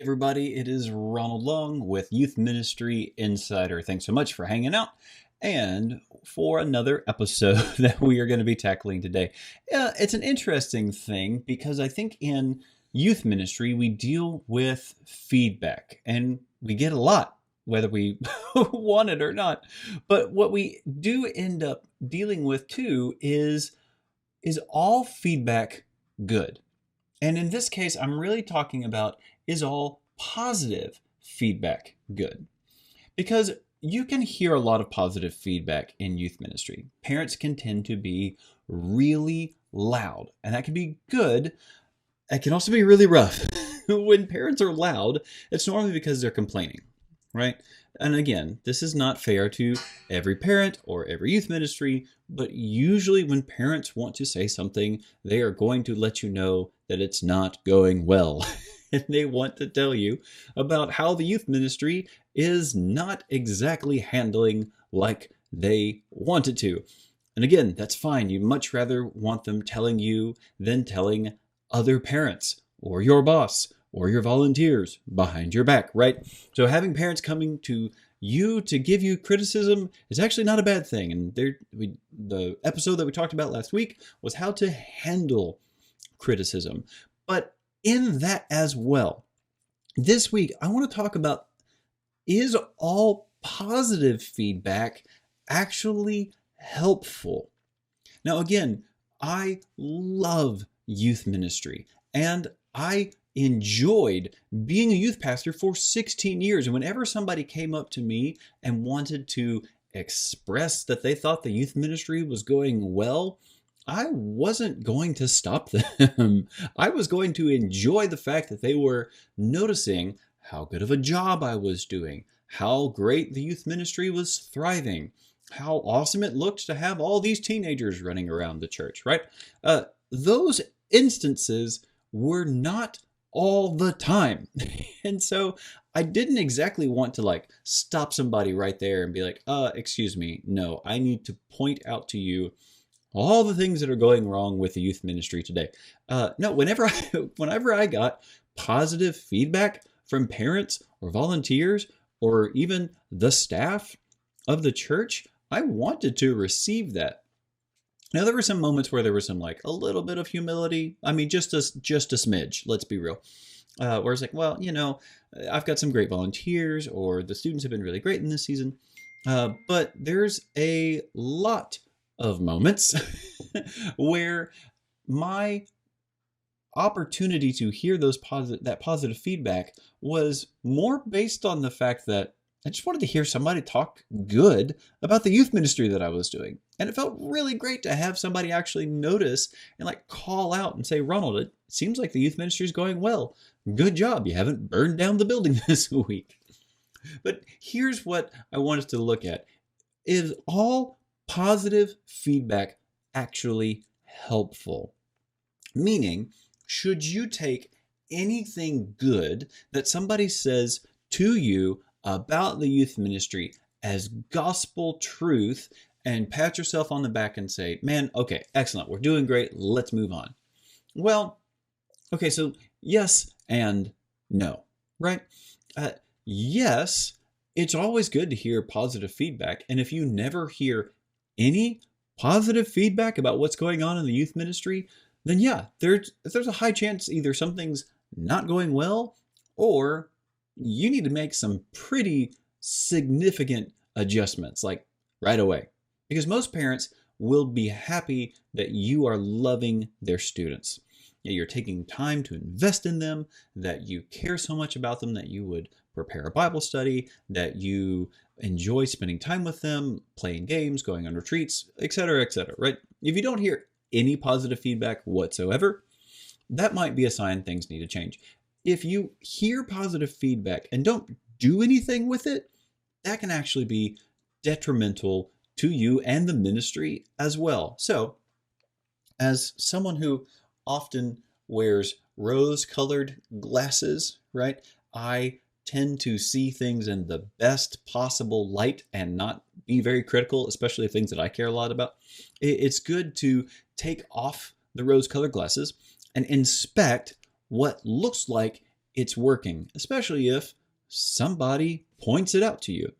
Everybody, it is Ronald Long with Youth Ministry Insider. Thanks so much for hanging out and for another episode that we are going to be tackling today. It's an interesting thing because I think in youth ministry we deal with feedback and we get a lot, whether we want it or not. But what we do end up dealing with too is all feedback good? And in this case, I'm really talking about, is all positive feedback good? Because you can hear a lot of positive feedback in youth ministry. Parents can tend to be really loud, and that can be good. It can also be really rough. When parents are loud, it's normally because they're complaining, right? And again, this is not fair to every parent or every youth ministry, but usually when parents want to say something, they are going to let you know that it's not going well. And they want to tell you about how the youth ministry is not exactly handling like they want it to. And again, that's fine. You much rather want them telling you than telling other parents or your boss or your volunteers behind your back, right? So having parents coming to you to give you criticism is actually not a bad thing. And the episode that we talked about last week was how to handle criticism. But in that as well, this week I want to talk about, is all positive feedback actually helpful? Now again, I love youth ministry and I enjoyed being a youth pastor for 16 years. And whenever somebody came up to me and wanted to express that they thought the youth ministry was going well, I wasn't going to stop them. I was going to enjoy the fact that they were noticing how good of a job I was doing, how great the youth ministry was thriving, how awesome it looked to have all these teenagers running around the church, right? Those instances were not all the time. And so I didn't exactly want to stop somebody right there and be like, excuse me, no, I need to point out to you all the things that are going wrong with the youth ministry today. No, whenever I got positive feedback from parents or volunteers or even the staff of the church, I wanted to receive that. Now, there were some moments where there was some a little bit of humility. I mean, just a smidge, let's be real. Where it's like, well, I've got some great volunteers or the students have been really great in this season. But there's a lot of moments where my opportunity to hear that positive feedback was more based on the fact that I just wanted to hear somebody talk good about the youth ministry that I was doing. And it felt really great to have somebody actually notice and call out and say, Ronald, it seems like the youth ministry is going well. Good job. You haven't burned down the building this week. But here's what I want us to look at. Is all positive feedback actually helpful? Meaning, should you take anything good that somebody says to you about the youth ministry as gospel truth and pat yourself on the back and say, man, okay, excellent, we're doing great, let's move on? Well, okay, so yes and no, right? Yes, it's always good to hear positive feedback. And if you never hear any positive feedback about what's going on in the youth ministry, then yeah, there's a high chance either something's not going well or you need to make some pretty significant adjustments, right away. Because most parents will be happy that you are loving their students. That you're taking time to invest in them, that you care so much about them that you would prepare a Bible study, that you enjoy spending time with them, playing games, going on retreats, etc., right? If you don't hear any positive feedback whatsoever, that might be a sign things need to change. If you hear positive feedback and don't do anything with it, that can actually be detrimental to you and the ministry as well. So, as someone who often wears rose-colored glasses, right, I tend to see things in the best possible light and not be very critical, especially of things that I care a lot about. It's good to take off the rose-colored glasses and inspect what looks like it's working, especially if somebody points it out to you.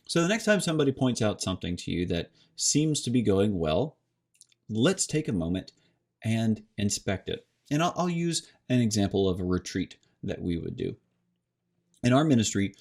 So the next time somebody points out something to you that seems to be going well, let's take a moment and inspect it. And I'll use an example of a retreat that we would do. In our ministry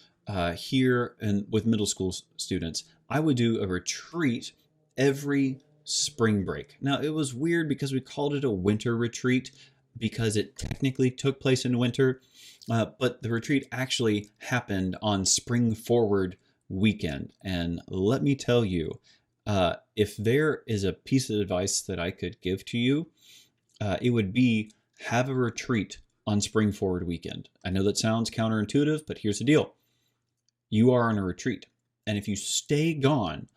here and with middle school students, I would do a retreat every spring break. Now, it was weird because we called it a winter retreat because it technically took place in winter, but the retreat actually happened on spring forward weekend. And let me tell you, if there is a piece of advice that I could give to you, it would be have a retreat on spring forward weekend. I know that sounds counterintuitive, but here's the deal. You are on a retreat. And if you stay gone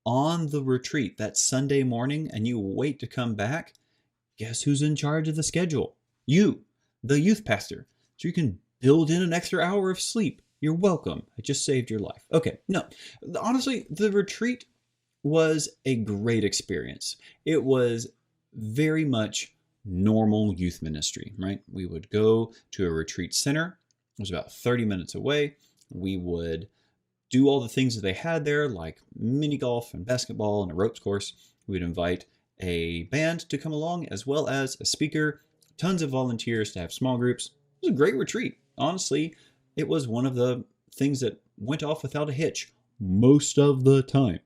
on the retreat that Sunday morning and you wait to come back, guess who's in charge of the schedule? You, the youth pastor. So you can build in an extra hour of sleep. You're welcome. I just saved your life. Okay, no, honestly, the retreat was a great experience. It was very much normal youth ministry, right? We would go to a retreat center. It was about 30 minutes away. We would do all the things that they had there, like mini golf and basketball and a ropes course. We'd invite a band to come along, as well as a speaker, tons of volunteers to have small groups. It was a great retreat. Honestly, it was one of the things that went off without a hitch most of the time.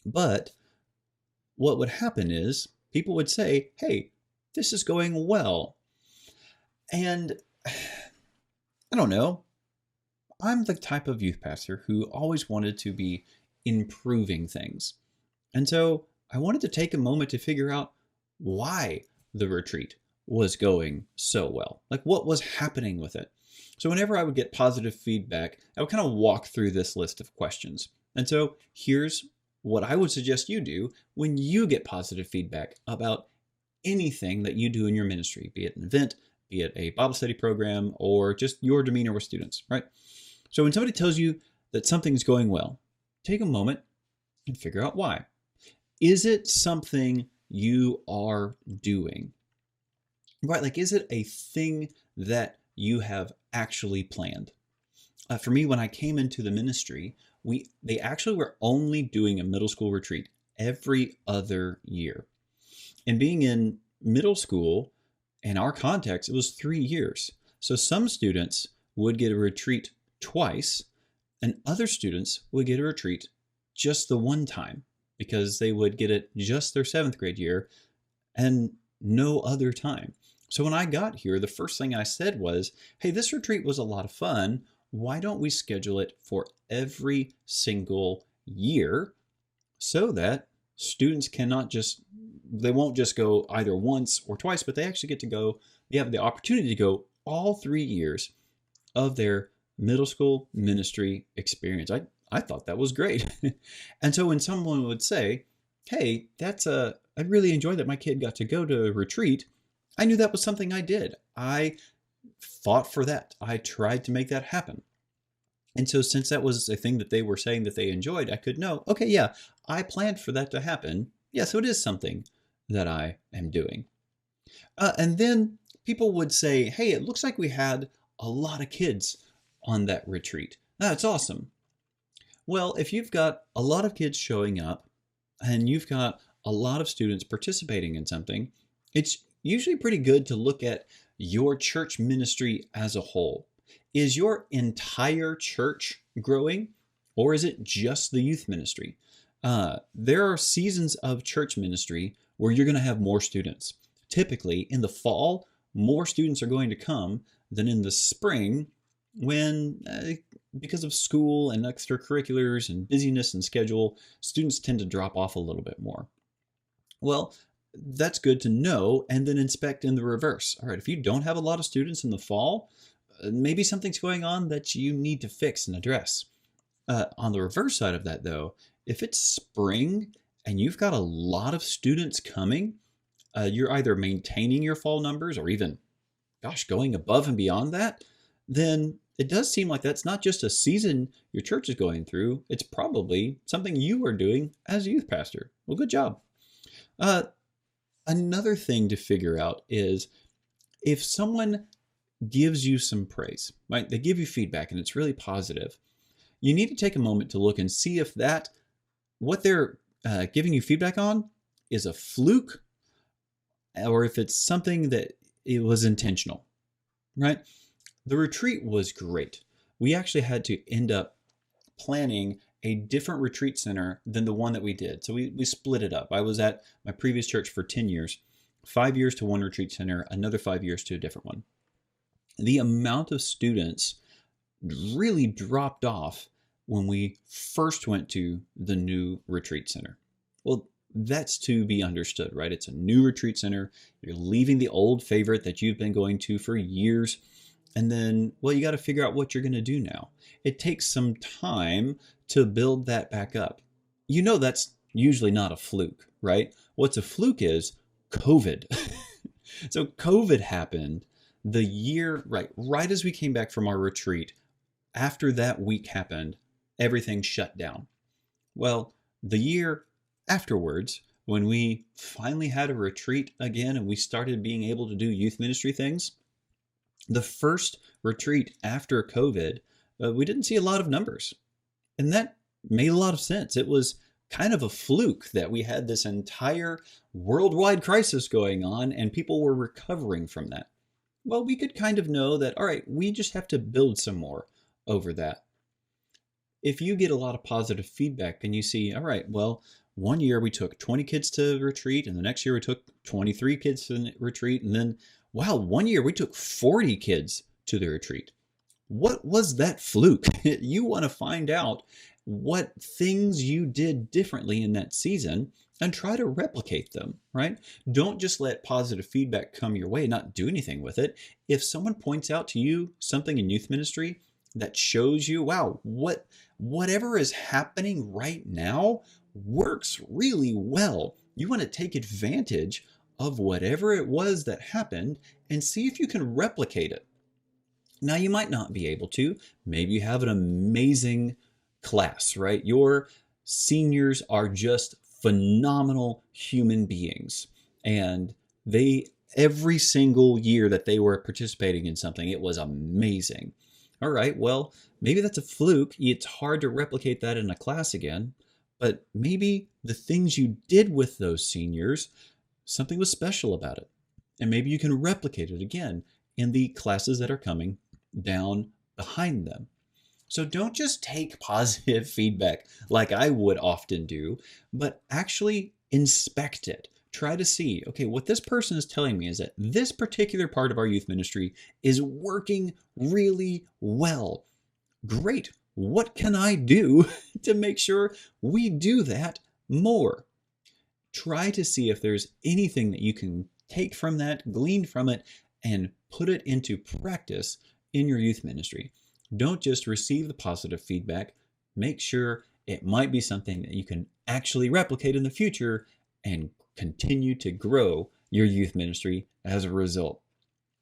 But what would happen is people would say, hey, this is going well. And I don't know, I'm the type of youth pastor who always wanted to be improving things. And so I wanted to take a moment to figure out why the retreat was going so well. Like, what was happening with it? So whenever I would get positive feedback, I would kind of walk through this list of questions. And so here's what I would suggest you do when you get positive feedback about anything that you do in your ministry, be it an event, be it a Bible study program, or just your demeanor with students, right? So when somebody tells you that something's going well, take a moment and figure out why. Is it something you are doing? Right, like, is it a thing that you have actually planned? For me, when I came into the ministry, they actually were only doing a middle school retreat every other year. And being in middle school, in our context, it was 3 years. So some students would get a retreat twice, and other students would get a retreat just the one time because they would get it just their 7th grade year and no other time. So when I got here, the first thing I said was, hey, this retreat was a lot of fun. Why don't we schedule it for every single year so that students they won't just go either once or twice, but they actually get to go, they have the opportunity to go all 3 years of their middle school ministry experience. I thought that was great. And so when someone would say, hey, I really enjoyed that my kid got to go to a retreat, I knew that was something I did. I fought for that. I tried to make that happen. And so since that was a thing that they were saying that they enjoyed, I could know, okay, yeah, I planned for that to happen. Yeah, so it is something that I am doing. And then people would say, hey, it looks like we had a lot of kids on that retreat. That's awesome. Well, if you've got a lot of kids showing up and you've got a lot of students participating in something, it's usually pretty good to look at your church ministry as a whole. Is your entire church growing, or is it just the youth ministry? There are seasons of church ministry where you're going to have more students. Typically, in the fall, more students are going to come than in the spring when, because of school and extracurriculars and busyness and schedule, students tend to drop off a little bit more. Well, that's good to know, and then inspect in the reverse. All right, if you don't have a lot of students in the fall, maybe something's going on that you need to fix and address. On the reverse side of that, though, if it's spring and you've got a lot of students coming, you're either maintaining your fall numbers or even, going above and beyond that, then it does seem like that's not just a season your church is going through. It's probably something you are doing as a youth pastor. Well, good job. Another thing to figure out is if someone gives you some praise, right? They give you feedback and it's really positive. You need to take a moment to look and see if that, what they're giving you feedback on, is a fluke or if it's something that it was intentional, right? The retreat was great. We actually had to end up planning a different retreat center than the one that we did. So we split it up. I was at my previous church for 10 years, 5 years to one retreat center, another 5 years to a different one. The amount of students really dropped off when we first went to the new retreat center. Well, that's to be understood, right? It's a new retreat center. You're leaving the old favorite that you've been going to for years. And then, well, you got to figure out what you're going to do now. It takes some time to build that back up. You know, that's usually not a fluke, right? What's a fluke is COVID. So COVID happened the year, right as we came back from our retreat. After that week happened, everything shut down. Well, the year afterwards, when we finally had a retreat again and we started being able to do youth ministry things, the first retreat after COVID, we didn't see a lot of numbers. And that made a lot of sense. It was kind of a fluke that we had this entire worldwide crisis going on and people were recovering from that. Well, we could kind of know that, all right, we just have to build some more over that. If you get a lot of positive feedback and you see, all right, well, one year we took 20 kids to retreat and the next year we took 23 kids to the retreat. And then, wow, one year we took 40 kids to the retreat. What was that fluke? You want to find out what things you did differently in that season and try to replicate them, right? Don't just let positive feedback come your way, not do anything with it. If someone points out to you something in youth ministry that shows you, wow, whatever is happening right now works really well. You want to take advantage of whatever it was that happened and see if you can replicate it. Now, you might not be able to. Maybe you have an amazing class, right? Your seniors are just phenomenal human beings. And every single year that they were participating in something, it was amazing. All right, well, maybe that's a fluke. It's hard to replicate that in a class again. But maybe the things you did with those seniors, something was special about it. And maybe you can replicate it again in the classes that are coming down behind them. So don't just take positive feedback like I would often do, but actually inspect it. Try to see, okay, what this person is telling me is that this particular part of our youth ministry is working really well. Great. What can I do to make sure we do that more? Try to see if there's anything that you can take from that, glean from it, and put it into practice in your youth ministry. Don't just receive the positive feedback. Make sure it might be something that you can actually replicate in the future and continue to grow your youth ministry as a result.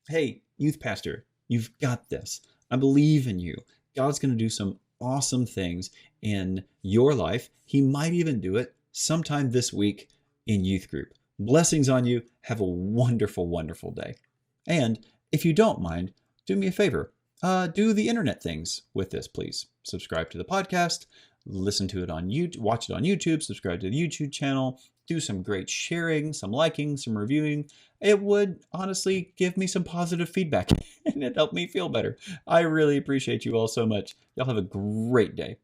Hey, youth pastor, you've got this. I believe in you. God's going to do some awesome things in your life. He might even do it sometime this week in youth group. Blessings on you. Have a wonderful, wonderful day. And if you don't mind, do me a favor. Do the internet things with this, please. Subscribe to the podcast, listen to it on YouTube, watch it on YouTube, subscribe to the YouTube channel, do some great sharing, some liking, some reviewing. It would honestly give me some positive feedback and it helped me feel better. I really appreciate you all so much. Y'all have a great day.